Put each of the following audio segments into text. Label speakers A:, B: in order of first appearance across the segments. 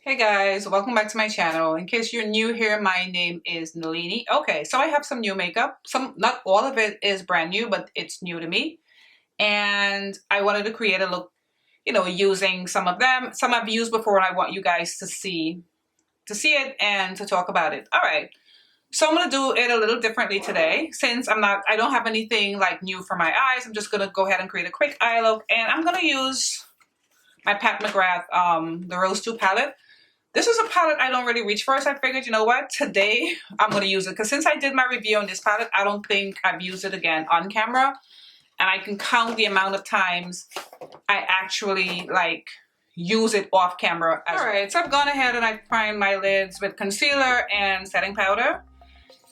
A: Hey guys, welcome back to my channel. In case you're new here, my name is Nalini. Okay, so I have some new makeup. Not all of it is brand new, but it's new to me. And I wanted to create a look, using some of them. Some I've used before and I want you guys to see it and to talk about it. All right. So I'm gonna do it a little differently today. Since I don't have anything like new for my eyes, I'm just gonna go ahead and create a quick eye look, and I'm gonna use my Pat McGrath, the Rose 2 palette. This is a palette I don't really reach for, so I figured, you know what, today I'm going to use it. Because since I did my review on this palette, I don't think I've used it again on camera. And I can count the amount of times I actually, use it off camera. Alright, so I've gone ahead and I've primed my lids with concealer and setting powder.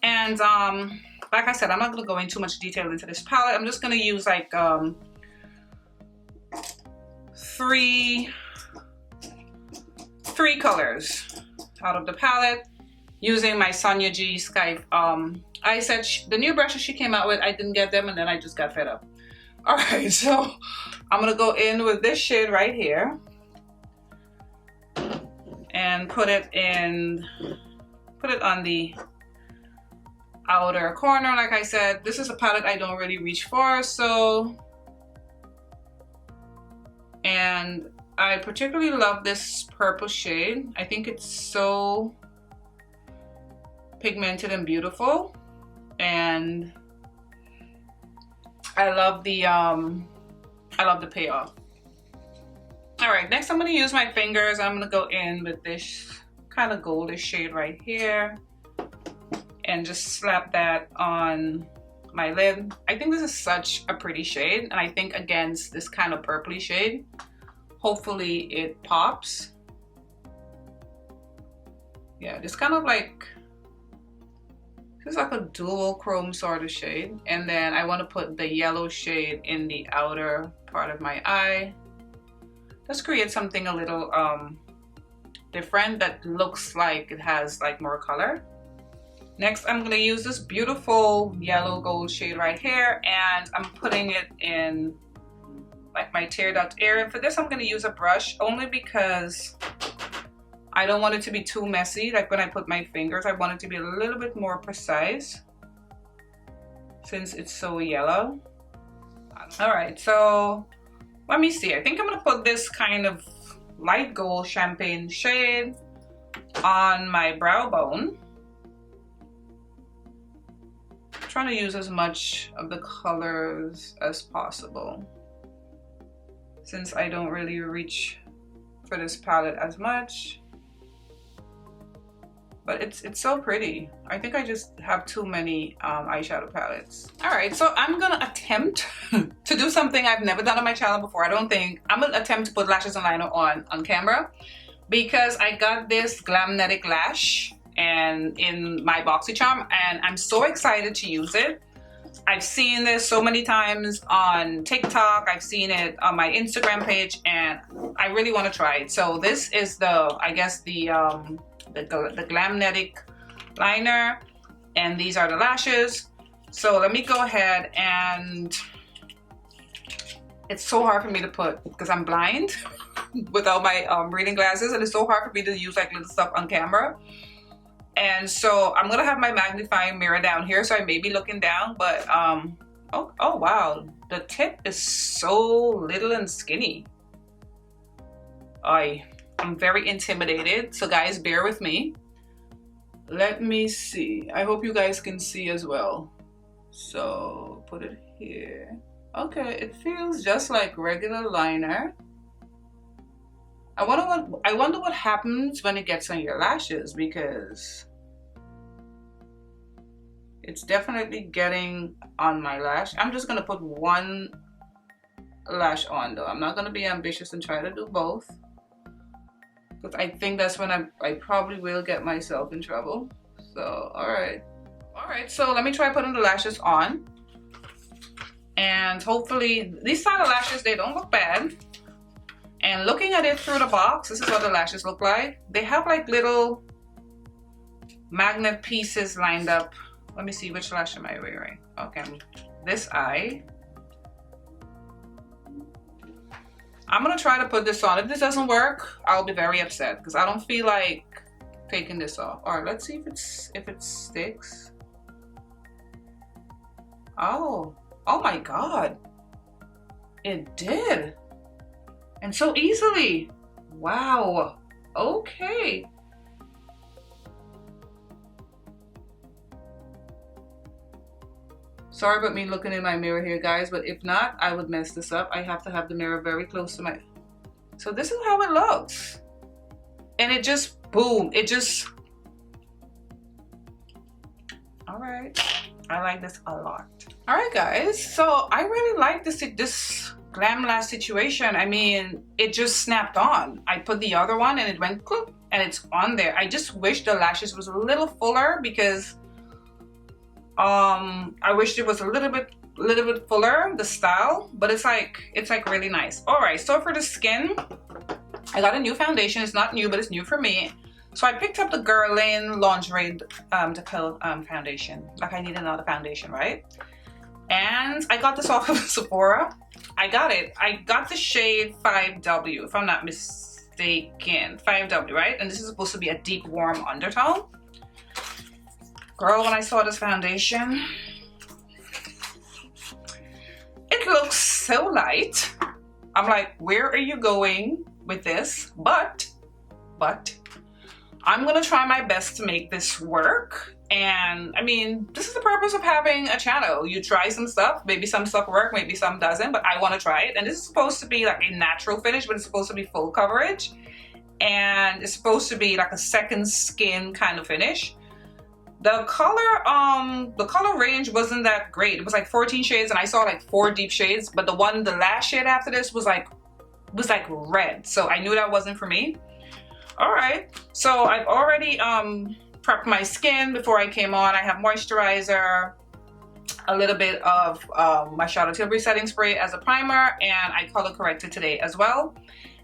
A: And, like I said, I'm not going to go into too much detail into this palette. I'm just going to use, three colors out of the palette using my Sonia G Skype. I said the new brushes she came out with, I didn't get them, and then I just got fed up. All right, so I'm gonna go in with this shade right here and put it on the outer corner. Like I said, this is a palette I don't really reach for, and I particularly love this purple shade. I think it's so pigmented and beautiful, and I love the payoff. All right, next I'm gonna use my fingers. I'm gonna go in with this kind of goldish shade right here and just slap that on my lid. I think this is such a pretty shade, and I think against this kind of purpley shade, hopefully it pops. Yeah, this kind of this is like a dual chrome sort of shade. And then I want to put the yellow shade in the outer part of my eye. Let's create something a little different that looks like it has more color. Next, I'm gonna use this beautiful yellow gold shade right here, and I'm putting it in my tear duct area. For this, I'm going to use a brush only because I don't want it to be too messy. Like when I put my fingers, I want it to be a little bit more precise since it's so yellow. All right, so let me see. I think I'm going to put this kind of light gold champagne shade on my brow bone. I'm trying to use as much of the colors as possible, since I don't really reach for this palette as much. But it's so pretty. I think I just have too many eyeshadow palettes. All right, so I'm gonna attempt to do something I've never done on my channel before. I'm gonna attempt to put lashes and liner on camera, because I got this Glametic lash and in my BoxyCharm, and I'm so excited to use it. I've seen this so many times on TikTok. I've seen it on my Instagram page, and I really want to try it. So this is the Glametic liner, and these are the lashes. So let me go ahead, and it's so hard for me to put because I'm blind without my reading glasses, and it's so hard for me to use little stuff on camera. And so I'm gonna have my magnifying mirror down here, so I may be looking down, but oh wow, the tip is so little and skinny. I'm very intimidated, so guys, bear with me. Let me see. I hope you guys can see as well. So put it here. Okay, it feels just like regular liner. I wonder what happens when it gets on your lashes, because it's definitely getting on my lash. I'm just gonna put one lash on though. I'm not gonna be ambitious and try to do both, because I think that's when I probably will get myself in trouble. So all right, so let me try putting the lashes on, and hopefully these style of lashes, they don't look bad. And looking at it through the box, this is what the lashes look like. They have little magnet pieces lined up. Let me see, which lash am I wearing? Okay, this eye. I'm gonna try to put this on. If this doesn't work, I'll be very upset because I don't feel like taking this off. All right, let's see if it sticks. Oh my God, it did, and so easily. Wow. Okay. Sorry about me looking in my mirror here, guys, but if not, I would mess this up. I have to have the mirror very close to my... So this is how it looks. And it just, boom, it just... All right. I like this a lot. All right, guys. So I really like this Glametic situation. I mean, it just snapped on. I put the other one and it went click and it's on there. I just wish the lashes was a little fuller because I wish it was a little bit fuller, the style, but it's like really nice. All right, so for the skin, I got a new foundation. It's not new, but it's new for me. So I picked up the Guerlain Lingerie De Peau foundation. Like I need another foundation, right? And I got this off of Sephora. I got the shade 5W, if I'm not mistaken. 5W, right? And this is supposed to be a deep, warm undertone. Girl, when I saw this foundation, it looks so light. I'm like, where are you going with this? But I'm gonna try my best to make this work. And I mean, this is the purpose of having a channel. You try some stuff, maybe some stuff work, maybe some doesn't, but I want to try it. And this is supposed to be like a natural finish, but it's supposed to be full coverage. And it's supposed to be like a second skin kind of finish. The color range wasn't that great. It was like 14 shades and I saw like 4 deep shades, but the last shade after this was like red. So I knew that wasn't for me. All right, so I've already prepped my skin before I came on. I have moisturizer, a little bit of my Charlotte Tilbury setting spray as a primer, and I color corrected today as well.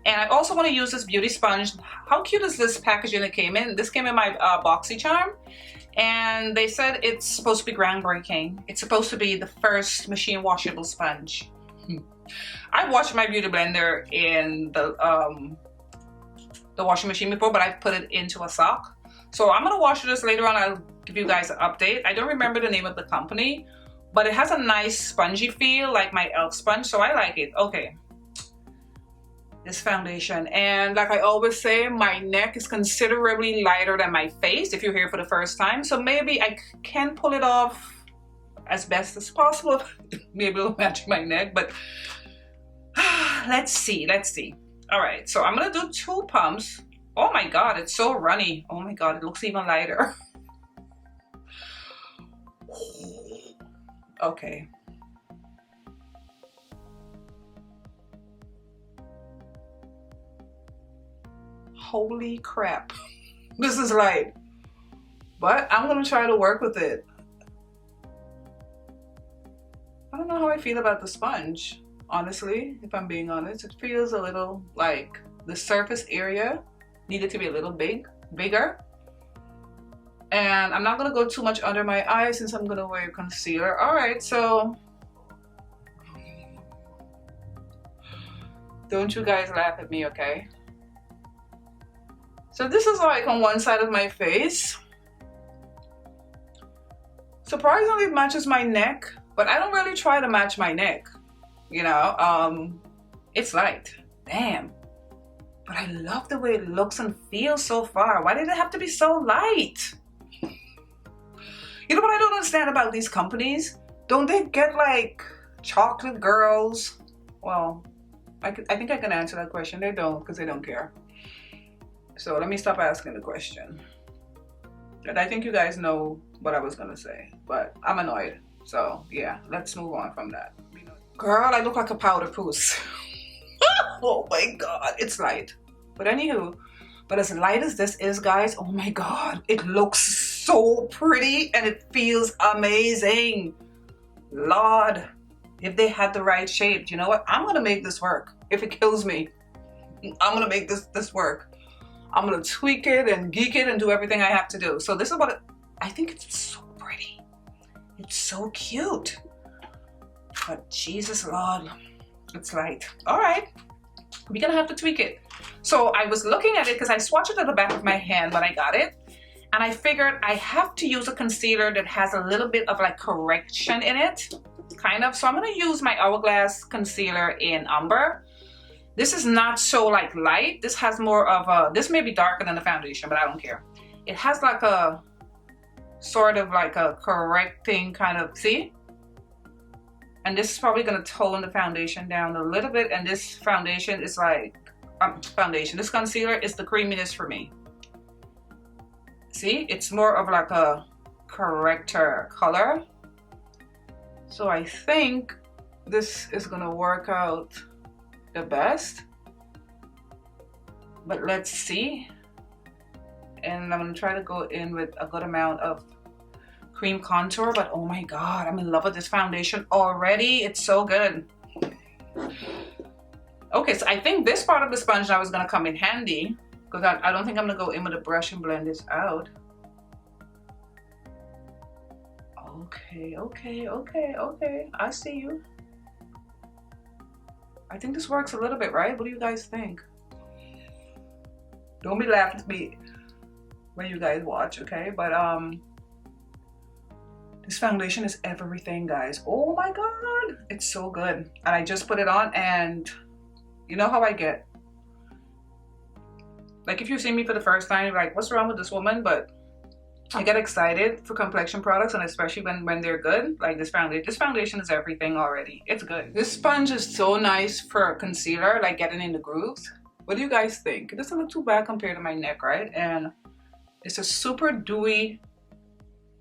A: And I also want to use this beauty sponge. How cute is this packaging that came in? This came in my BoxyCharm. And they said it's supposed to be groundbreaking. It's supposed to be the first machine washable sponge. I've washed my beauty blender in the washing machine before, but I've put it into a sock. So I'm gonna wash this later on. I'll give you guys an update. I don't remember the name of the company, but it has a nice spongy feel like my e.l.f. sponge, so I like it. Okay. This foundation, and like I always say, my neck is considerably lighter than my face if you're here for the first time, so maybe I can pull it off as best as possible. Maybe it'll match my neck, but let's see. All right, so I'm gonna do 2 pumps. Oh my God, it's so runny. Oh my God, it looks even lighter. Okay. Holy crap, this is light, but I'm gonna try to work with it. I don't know how I feel about the sponge, honestly, if I'm being honest. It feels a little like the surface area needed to be a little bigger. And I'm not gonna go too much under my eyes since I'm gonna wear concealer. All right, so don't you guys laugh at me, okay? So this is like on one side of my face. Surprisingly, it matches my neck, but I don't really try to match my neck. You know, it's light, damn. But I love the way it looks and feels so far. Why did it have to be so light? You know what I don't understand about these companies? Don't they get like chocolate girls? Well, I think I can answer that question. They don't, because they don't care. So let me stop asking the question. And I think you guys know what I was gonna say, but I'm annoyed. So yeah, let's move on from that. Girl, I look like a powder puss. Oh my God, it's light. But anywho, but as light as this is, guys, oh my God, it looks so pretty and it feels amazing. Lord, if they had the right shade, you know what? I'm gonna make this work. If it kills me, I'm gonna make this work. I'm gonna tweak it and geek it and do everything I have to do. So this is what I think it's so pretty. It's so cute. But Jesus Lord, it's light. All right. we're gonna have to tweak it. So I was looking at it because I swatched it at the back of my hand when I got it. And I figured I have to use a concealer that has a little bit of like correction in it, kind of. So I'm gonna use my Hourglass concealer in Umber. This is not so like light. This has more of a, this may be darker than the foundation, but I don't care. It has like a, sort of like a correcting kind of, see? And this is probably gonna tone the foundation down a little bit. And this foundation is like, this concealer is the creaminess for me. See, it's more of like a corrector color. So I think this is gonna work out the best. But let's see. And I'm gonna try to go in with a good amount of cream contour. But oh my God, I'm in love with this foundation already. It's so good. Okay, so I think this part of the sponge now is gonna come in handy, because I don't think I'm gonna go in with a brush and blend this out. Okay. I see you. I think this works a little bit, right? What do you guys think? Don't be laughing at me when you guys watch, okay? But this foundation is everything, guys. Oh my God, it's so good. And I just put it on, and you know how I get. Like if you see me for the first time, you're like, what's wrong with this woman? But I get excited for complexion products, and especially when they're good. Like this foundation. This foundation is everything already. It's good. This sponge is so nice for concealer, like getting in the grooves. What do you guys think? It doesn't look too bad compared to my neck, right? And it's a super dewy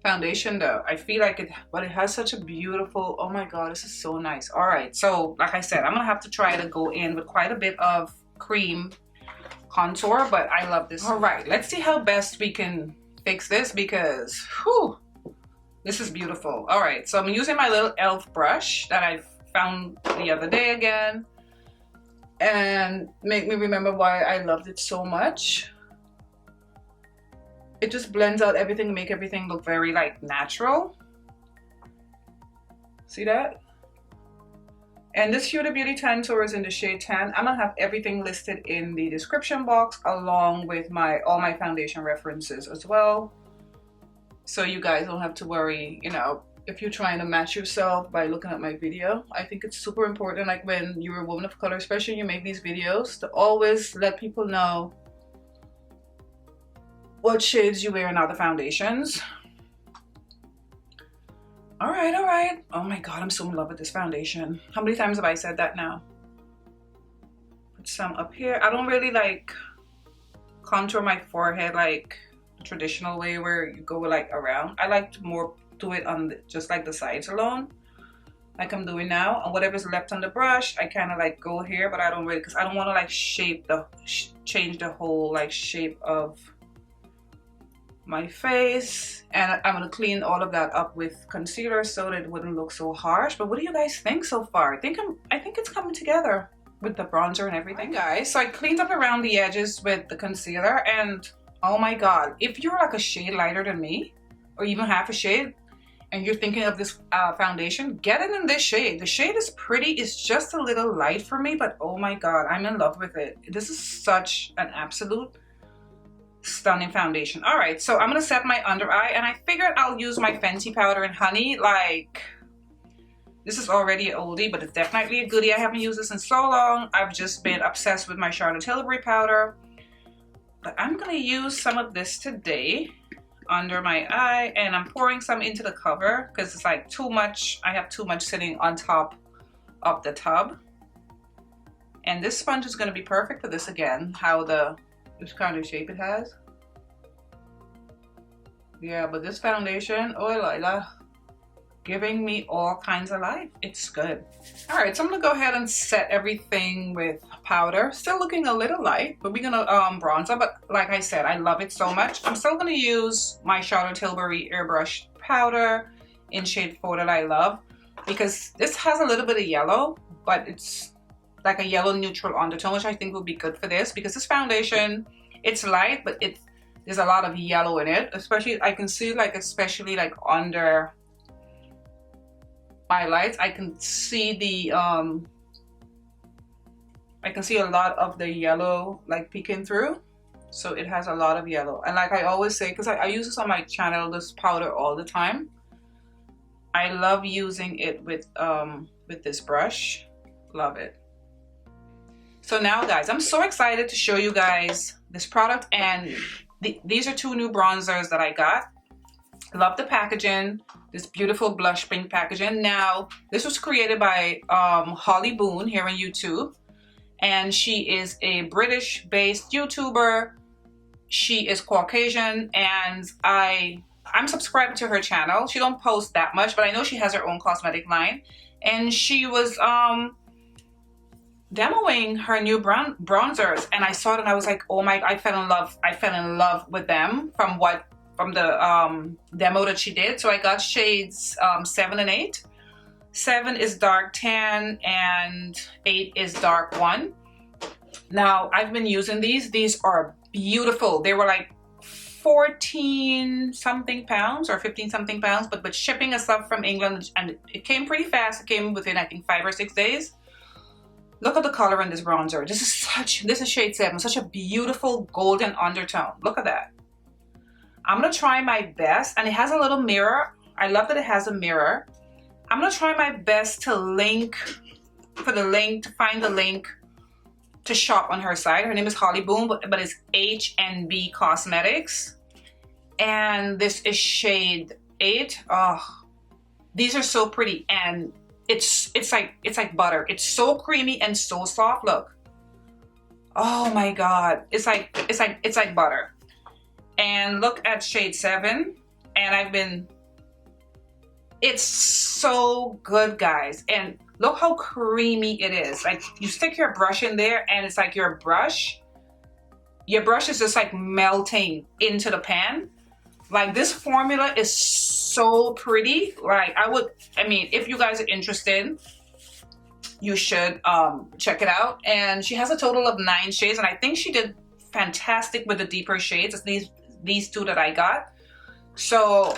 A: foundation though. I feel like it, but it has such a beautiful, oh my God, this is so nice. All right, so like I said, I'm gonna have to try to go in with quite a bit of cream contour, but I love this. All right, let's see how best we can fix this, because whew, this is beautiful. All right, so I'm using my little e.l.f. brush that I found the other day again, and make me remember why I loved it so much. It just blends out everything, make everything look very like natural. See that? And this HudaBeauty Tantour is in the shade 10. I'm gonna have everything listed in the description box, along with all my foundation references as well. So you guys don't have to worry, you know, if you're trying to match yourself by looking at my video. I think it's super important, like when you're a woman of color, especially when you make these videos, to always let people know what shades you wear in other foundations. All right. Oh my God, I'm so in love with this foundation. How many times have I said that now? Put some up here. I don't really like contour my forehead like the traditional way where you go like around. I like to more do it on just like the sides alone, like I'm doing now. And whatever's left on the brush, I kind of like go here, but I don't really, because I don't want to like change the whole like shape of my face. And I'm gonna clean all of that up with concealer so that it wouldn't look so harsh. But what do you guys think so far? I think it's coming together with the bronzer and everything. Right, guys, so I cleaned up around the edges with the concealer, and oh my God, if you're like a shade lighter than me, or even half a shade, and you're thinking of this foundation, get it in this shade. The shade is pretty, it's just a little light for me, but oh my God, I'm in love with it. This is such an absolute stunning foundation. All right, so I'm gonna set my under eye, and I figured I'll use my Fenty powder in honey. Like, this is already an oldie, but it's definitely a goodie. I haven't used this in so long. I've just been obsessed with my Charlotte Tilbury powder, but I'm gonna use some of this today under my eye, and I'm pouring some into the cover because it's like too much. I have too much sitting on top of the tub, and this sponge is gonna be perfect for this. Again, how this kind of shape it has. Yeah, but this foundation, oh la, giving me all kinds of life. It's good. All right, so I'm gonna go ahead and set everything with powder. Still looking a little light, but we're gonna bronzer. But like I said, I love it so much. I'm still gonna use my Charlotte Tilbury Airbrush powder in shade 4 that I love, because this has a little bit of yellow, but it's like a yellow neutral undertone, which I think will be good for this, because this foundation, it's light, but there's a lot of yellow in it. Especially, I can see like, especially like under my lights, I can see the I can see a lot of the yellow like peeking through. So it has a lot of yellow. And like I always say, because I use this on my channel, this powder all the time. I love using it with this brush. Love it. So now guys, I'm so excited to show you guys this product, and these are two new bronzers that I got. Love the packaging, this beautiful blush pink packaging. Now this was created by Holly Boone here on YouTube, and she is a British based YouTuber. She is Caucasian, and I'm subscribed to her channel. She don't post that much, but I know she has her own cosmetic line, and she was demoing her new bronzers, and I saw it and I was like, oh my, I fell in love with them from the demo that she did. So I got shades 7 and 8. 7 is dark tan and 8 is dark 1. Now I've been using these are beautiful. They were like 14 something pounds or 15 something pounds, but shipping us up from England, and it came pretty fast. It came within I think 5 or 6 days. Look at the color in this bronzer. This is shade 7, such a beautiful golden undertone. Look at that. I'm gonna try my best, and it has a little mirror. I love that it has a mirror. I'm gonna try my best to find the link to shop on her site. Her name is Holly Boone, but it's HNB Cosmetics. And this is shade 8. Oh, these are so pretty, and it's like butter. It's so creamy and so soft. Look. Oh my god. It's like butter. And look at shade 7, and it's so good, guys. And look how creamy it is. Like, you stick your brush in there, and it's like your brush is just like melting into the pan. Like, this formula is so pretty. Like, I mean, if you guys are interested, you should check it out. And she has a total of 9 shades, and I think she did fantastic with the deeper shades. It's these two that I got. So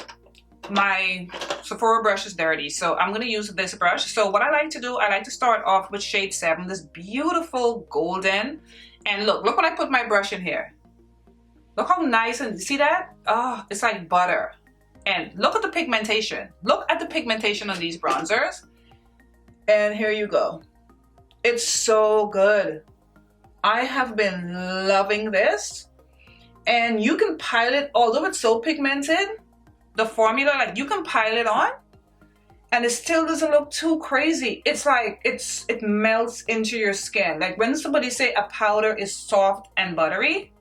A: my Sephora brush is dirty, so I'm gonna use this brush. So what I like to do, I like to start off with shade 7, this beautiful golden. And look when I put my brush in here. Look how nice, and see that? Oh, it's like butter. And look at the pigmentation. Look at the pigmentation on these bronzers. And here you go. It's so good. I have been loving this. And you can pile it, although it's so pigmented, the formula, like, you can pile it on and it still doesn't look too crazy. It's like, it melts into your skin. Like, when somebody say a powder is soft and buttery,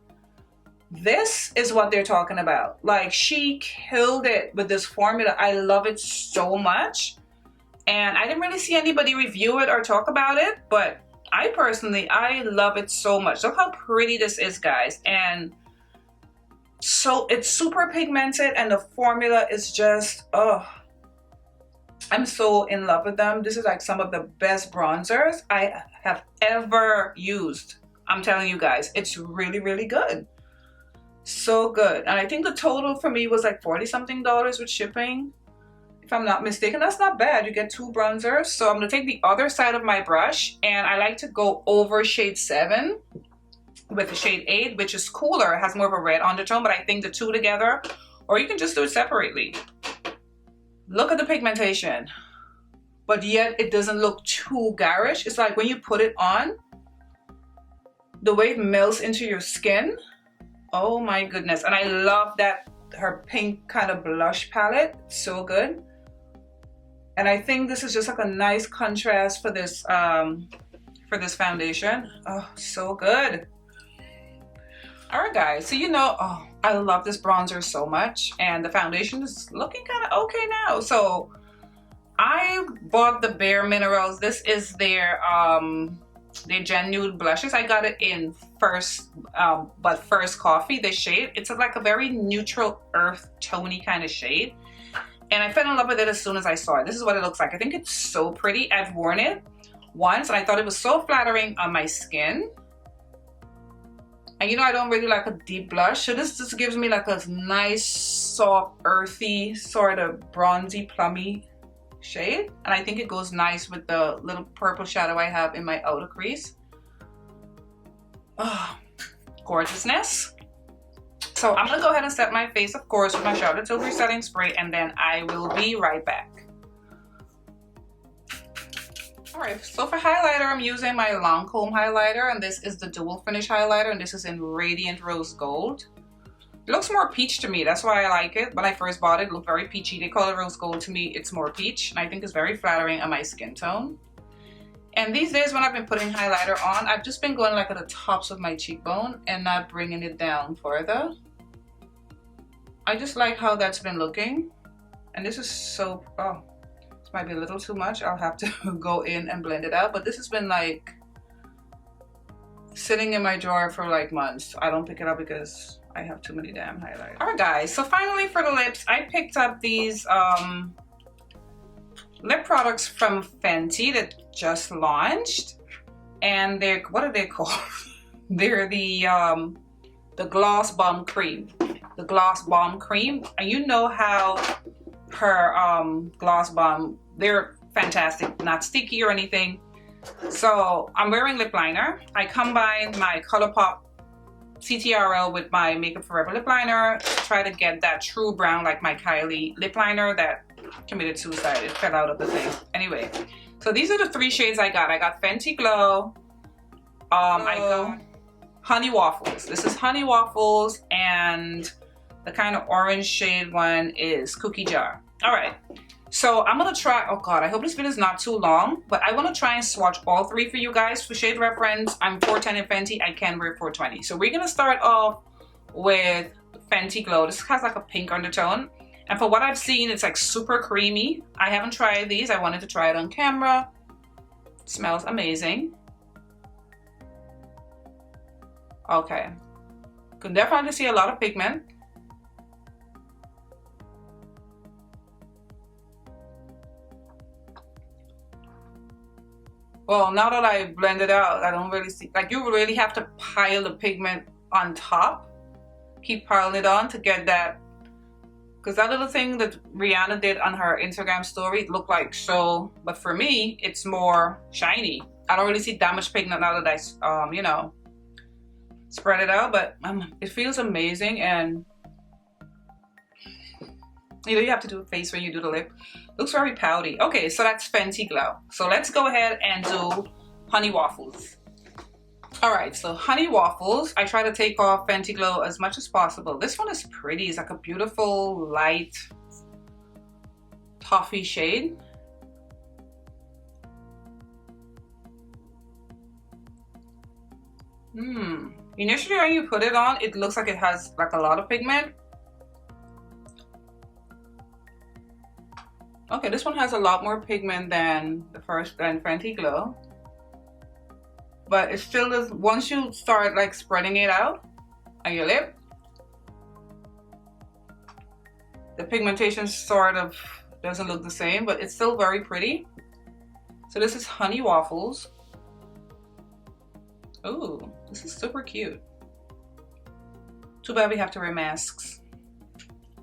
A: this is what they're talking about. Like, she killed it with this formula. I love it so much. And I didn't really see anybody review it or talk about it, but I love it so much. Look how pretty this is, guys. And so it's super pigmented, and the formula is just, oh, I'm so in love with them. This is like some of the best bronzers I have ever used. I'm telling you guys, it's really, really good. So good. And I think the total for me was like $40 something with shipping, if I'm not mistaken. That's not bad. You get 2 bronzers. So I'm gonna take the other side of my brush, and I like to go over shade 7 with the shade 8, which is cooler. It has more of a red undertone, but I think the two together, or you can just do it separately. Look at the pigmentation, but yet it doesn't look too garish. It's like when you put it on, the way it melts into your skin. Oh my goodness. And I love that her pink kind of blush palette. So good. And I think this is just like a nice contrast for this foundation. Oh, so good. All right, guys, so oh, I love this bronzer so much, and the foundation is looking kind of okay now. So I bought the Bare Minerals. This is their Gen Nude blushes. I got it in First Coffee, the shade. It's like a very neutral earth tony kind of shade, and I fell in love with it as soon as I saw it. This is what it looks like. I think it's so pretty. I've worn it once, and I thought it was so flattering on my skin. And I don't really like a deep blush, so this just gives me like a nice, soft, earthy, sort of bronzy, plummy shade. And I think it goes nice with the little purple shadow I have in my outer crease. Oh, gorgeousness. So I'm gonna go ahead and set my face, of course, with my Charlotte Tilbury setting spray, and then I will be right back. Alright, so for highlighter, I'm using my Lancome highlighter, and this is the dual finish highlighter, and this is in Radiant Rose Gold. It looks more peach to me, that's why I like it. When I first bought it, it looked very peachy. They call it rose gold. To me, it's more peach, and I think it's very flattering on my skin tone. And these days when I've been putting highlighter on, I've just been going like at the tops of my cheekbone and not bringing it down further. I just like how that's been looking. And this is so, oh, this might be a little too much. I'll have to go in and blend it out. But this has been like sitting in my drawer for like months. I don't pick it up because I have too many damn highlighters. Alright guys, so finally for the lips, I picked up these lip products from Fenty that just launched. And they're, what are they called? They're the Gloss Bomb Cream. The Gloss Bomb Cream. And you know how her Gloss Bomb, they're fantastic, not sticky or anything. So I'm wearing lip liner. I combined my Colourpop CTRL with my Makeup Forever lip liner to try to get that true brown like my Kylie lip liner that committed suicide. It fell out of the thing. Anyway, so these are the three shades I got. I got Fenty Glow. I got Honey Waffles. This is Honey Waffles, and the kind of orange shade one is Cookie Jar. All right, so I'm gonna try, oh God, I hope this video is not too long, but I wanna try and swatch all three for you guys. For shade reference, I'm 410 in Fenty, I can wear 420. So we're gonna start off with Fenty Glow. This has like a pink undertone. And for what I've seen, it's like super creamy. I haven't tried these, I wanted to try it on camera. It smells amazing. Okay, can definitely see a lot of pigment. Well, now that I blend it out, I don't really see, like you really have to pile the pigment on top. Keep piling it on to get that, because that little thing that Rihanna did on her Instagram story, it looked like so, but for me, it's more shiny. I don't really see that much pigment now that I, you know, spread it out, but it feels amazing. And you know, you have to do a face when you do the lip. Looks very pouty. Okay, so that's Fenty Glow. So let's go ahead and do Honey Waffles. All right, so Honey Waffles, I try to take off Fenty Glow as much as possible. This one is pretty. It's like a beautiful light toffee shade. Initially when you put it on, it looks like it has like a lot of pigment. Okay, this one has a lot more pigment than the first, than Fenty Glow. But it still is, once you start like spreading it out on your lip, the pigmentation sort of doesn't look the same, but it's still very pretty. So this is Honey Waffles. Ooh, this is super cute. Too bad we have to wear masks.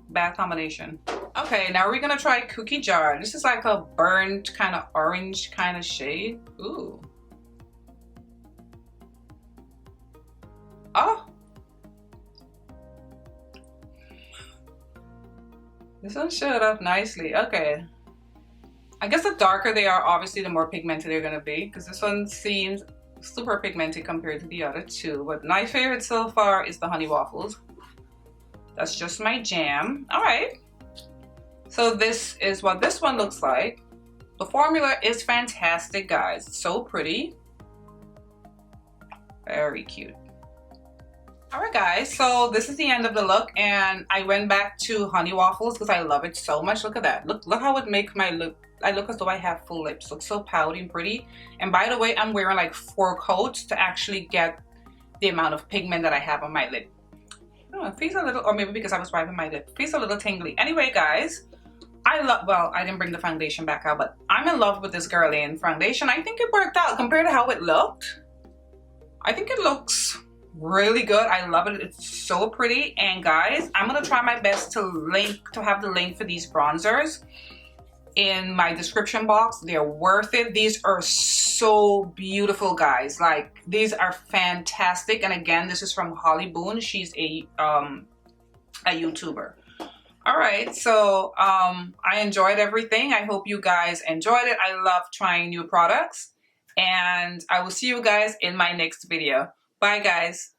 A: Bad combination. Okay, now we're gonna try Cookie Jar. This is like a burnt kind of orange kind of shade. Ooh. Oh. This one showed up nicely. Okay. I guess the darker they are, obviously the more pigmented they're gonna be, because this one seems super pigmented compared to the other two. But my favorite so far is the Honey Waffles. That's just my jam. All right. So this is what this one looks like. The formula is fantastic, guys. It's so pretty. Very cute. All right, guys. So this is the end of the look, and I went back to Honey Waffles because I love it so much. Look at that. Look how it makes my lip. I look as though I have full lips. Looks so pouty and pretty. And by the way, I'm wearing like 4 coats to actually get the amount of pigment that I have on my lip. Oh, it feels a little, or maybe because I was wiping my lip, it feels a little tingly. Anyway, guys, I love, well, I didn't bring the foundation back out, but I'm in love with this Guerlain foundation. I think it worked out compared to how it looked. I think it looks really good. I love it. It's so pretty. And guys, I'm gonna try my best to have the link for these bronzers in my description box. They're worth it. These are so beautiful, guys. Like, these are fantastic. And again, this is from Holly Boone. She's a YouTuber. All right, so I enjoyed everything. I hope you guys enjoyed it. I love trying new products, and I will see you guys in my next video. Bye, guys.